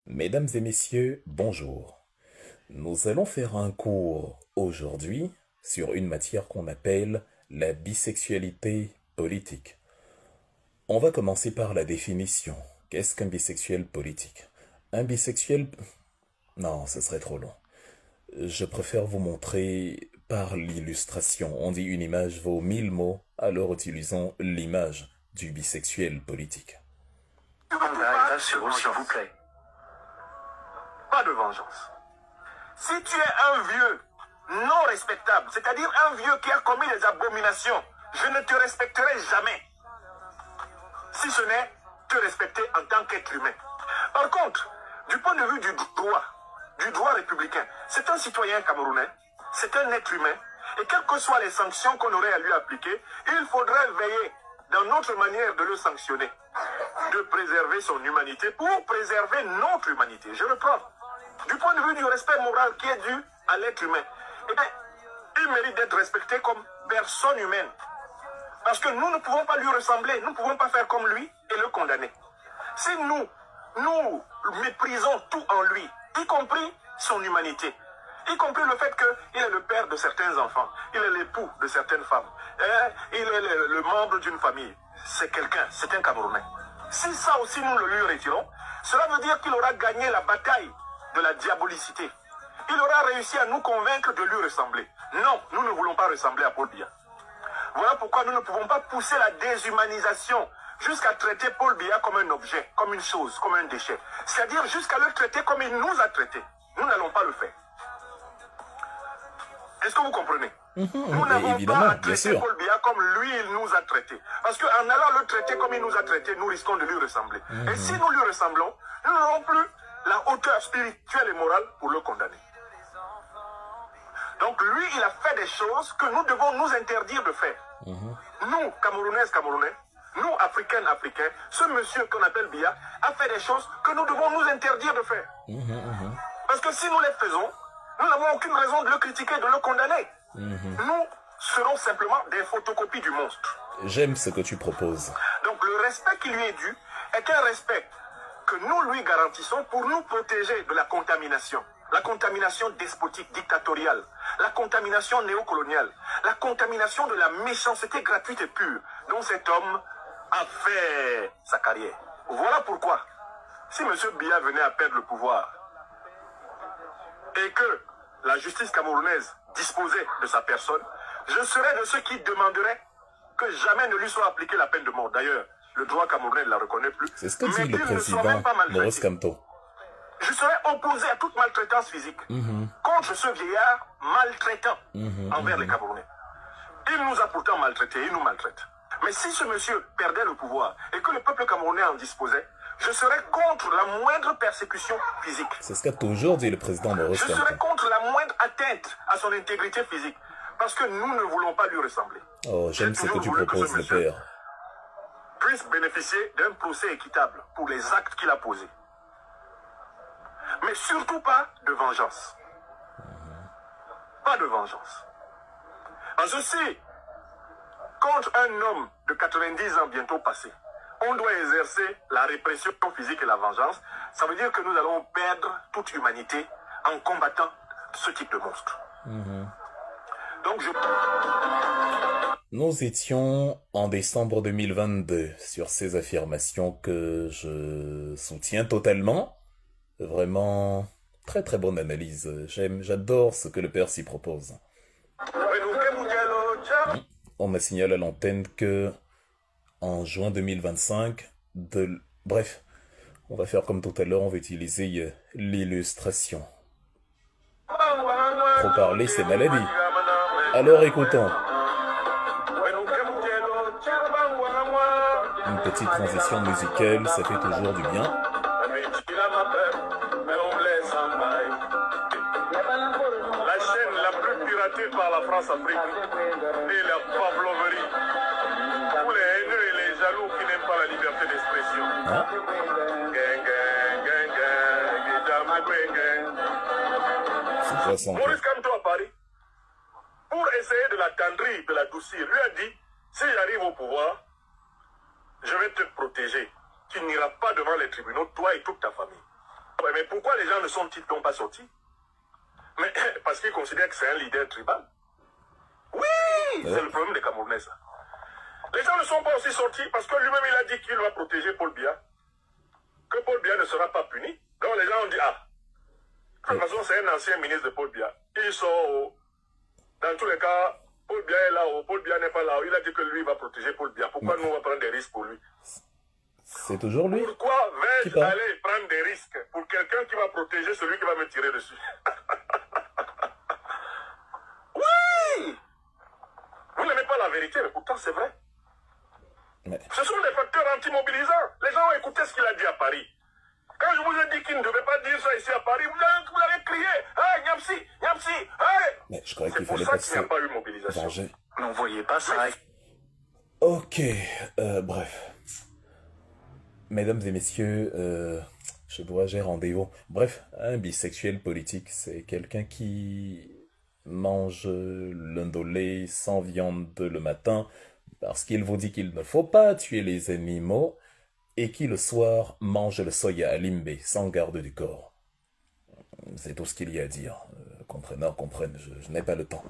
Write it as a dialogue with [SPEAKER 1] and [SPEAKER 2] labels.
[SPEAKER 1] Mesdames et messieurs, bonjour. Nous allons faire un cours aujourd'hui sur une matière qu'on appelle la bisexualité politique. On va commencer par la définition. Qu'est-ce qu'un bisexuel politique? Un bisexuel... Non, ce serait trop long. Je préfère vous montrer par l'illustration. On dit une image vaut 1000 mots, alors utilisons l'image du bisexuel politique.
[SPEAKER 2] S'il vous plaît.
[SPEAKER 3] Pas de vengeance. Si tu es un vieux non respectable, c'est-à-dire un vieux qui a commis des abominations, je ne te respecterai jamais. Si ce n'est te respecter en tant qu'être humain. Par contre, du point de vue du droit républicain, c'est un citoyen camerounais, c'est un être humain, et quelles que soient les sanctions qu'on aurait à lui appliquer, il faudrait veiller dans notre manière de le sanctionner, de préserver son humanité pour préserver notre humanité. Je reprends. Du point de vue du respect moral qui est dû à l'être humain, eh bien, il mérite d'être respecté comme personne humaine. Parce que nous ne pouvons pas lui ressembler, nous ne pouvons pas faire comme lui et le condamner. Si nous méprisons tout en lui, y compris son humanité, y compris le fait qu'il est le père de certains enfants, il est l'époux de certaines femmes, il est le membre d'une famille, c'est quelqu'un, c'est un Camerounais. Si ça aussi nous le lui retirons, cela veut dire qu'il aura gagné la bataille de la diabolicité. Il aura réussi à nous convaincre de lui ressembler. Non, nous ne voulons pas ressembler à Paul Biya. Voilà pourquoi nous ne pouvons pas pousser la déshumanisation jusqu'à traiter Paul Biya comme un objet, comme une chose, comme un déchet. C'est-à-dire jusqu'à le traiter comme il nous a traités. Nous n'allons pas le faire. Est-ce que vous comprenez? Nous n'avons pas à traiter Paul Biya comme lui, il nous a traités. Parce qu'en allant le traiter comme il nous a traités, nous risquons de lui ressembler. Et si nous lui ressemblons, nous n'aurons plus la hauteur spirituelle et morale pour le condamner. Donc lui, il a fait des choses que nous devons nous interdire de faire. Nous, Camerounaises, Camerounais, nous, Africaines, Africains, ce monsieur qu'on appelle Biya a fait des choses que nous devons nous interdire de faire. Parce que si nous les faisons, nous n'avons aucune raison de le critiquer, de le condamner. Nous serons simplement des photocopies du monstre.
[SPEAKER 1] J'aime ce que tu proposes.
[SPEAKER 3] Donc le respect qui lui est dû est un respect que nous lui garantissons pour nous protéger de la contamination despotique, dictatoriale, la contamination néocoloniale, la contamination de la méchanceté gratuite et pure dont cet homme a fait sa carrière. Voilà pourquoi, si M. Biya venait à perdre le pouvoir et que la justice camerounaise disposait de sa personne, je serais de ceux qui demanderaient que jamais ne lui soit appliquée la peine de mort. D'ailleurs, le droit camerounais ne la reconnaît plus.
[SPEAKER 1] C'est ce que dit le président Maurice Kamto.
[SPEAKER 3] Je serais opposé à toute maltraitance physique contre ce vieillard maltraitant envers les Camerounais. Il nous a pourtant maltraités, il nous maltraite. Mais si ce monsieur perdait le pouvoir et que le peuple camerounais en disposait, je serais contre la moindre persécution physique.
[SPEAKER 1] C'est ce qu'a toujours dit le président Maurice Kamto.
[SPEAKER 3] Je serais contre la moindre atteinte à son intégrité physique. Parce que nous ne voulons pas lui ressembler.
[SPEAKER 1] Oh, j'aime ce que tu proposes, le père.
[SPEAKER 3] Puisse bénéficier d'un procès équitable pour les actes qu'il a posés. Mais surtout pas de vengeance. Pas de vengeance. Parce que si, contre un homme de 90 ans bientôt passé, on doit exercer la répression physique et la vengeance, ça veut dire que nous allons perdre toute humanité en combattant ce type de monstre. Donc
[SPEAKER 1] Nous étions en décembre 2022 sur ces affirmations que je soutiens totalement. Vraiment, très très bonne analyse. J'adore ce que le père s'y propose. On me signale à l'antenne que en juin 2025, bref, on va faire comme tout à l'heure, on va utiliser l'illustration. Trop parler, c'est maladie. Alors écoutons. Une petite transition musicale, ça fait toujours du bien.
[SPEAKER 3] la chaîne la plus piratée par la France-Afrique et la pavloverie pour les haineux et les jaloux qui n'aiment pas la liberté d'expression. Maurice Kamto à Paris, pour essayer de l'attendrir, de l'adoucir, lui a dit, si j'arrive au pouvoir, je vais te protéger. Tu n'iras pas devant les tribunaux, toi et toute ta famille. Mais pourquoi les gens ne sont-ils donc pas sortis? Mais parce qu'ils considèrent que c'est un leader tribal. Oui, c'est le problème des Camerounais, ça. Les gens ne sont pas aussi sortis parce que lui-même, il a dit qu'il va protéger Paul Biya. Que Paul Biya ne sera pas puni. Donc les gens ont dit, ah, de toute façon, c'est un ancien ministre de Paul Biya. Il sort, dans tous les cas, Paul Biya est là-haut, Paul Biya n'est pas là-haut. Il a dit que lui va protéger Paul Biya. Pourquoi nous, on va prendre des risques pour lui?
[SPEAKER 1] C'est toujours lui.
[SPEAKER 3] Pourquoi vais-je
[SPEAKER 1] Qui parle?
[SPEAKER 3] aller prendre des risques pour quelqu'un qui va protéger celui qui va me tirer dessus? Oui! Vous n'aimez pas la vérité, mais pourtant c'est vrai.
[SPEAKER 1] Mais...
[SPEAKER 3] Ce sont des facteurs antimobilisants. Les gens ont écouté ce qu'il a dit à Paris. Quand je vous ai dit qu'il ne devait pas dire ça ici à Paris, vous avez crié. Hey, Niamsi, Niamsi, hey!
[SPEAKER 1] Mais je croyais
[SPEAKER 3] C'est
[SPEAKER 1] qu'il
[SPEAKER 3] pour
[SPEAKER 1] fallait
[SPEAKER 3] ça qu'il n'y
[SPEAKER 1] passer...
[SPEAKER 3] a pas eu mobilisation.
[SPEAKER 1] venger.
[SPEAKER 2] N'envoyez pas ça.
[SPEAKER 1] Ok, bref. Mesdames et messieurs, je dois j'ai rendez-vous. Bref, un bisexuel politique, c'est quelqu'un qui mange l'indolé sans viande le matin parce qu'il vous dit qu'il ne faut pas tuer les animaux et qui le soir mange le soya à limbe sans garde du corps. C'est tout ce qu'il y a à dire. Comprenez, je n'ai pas le temps.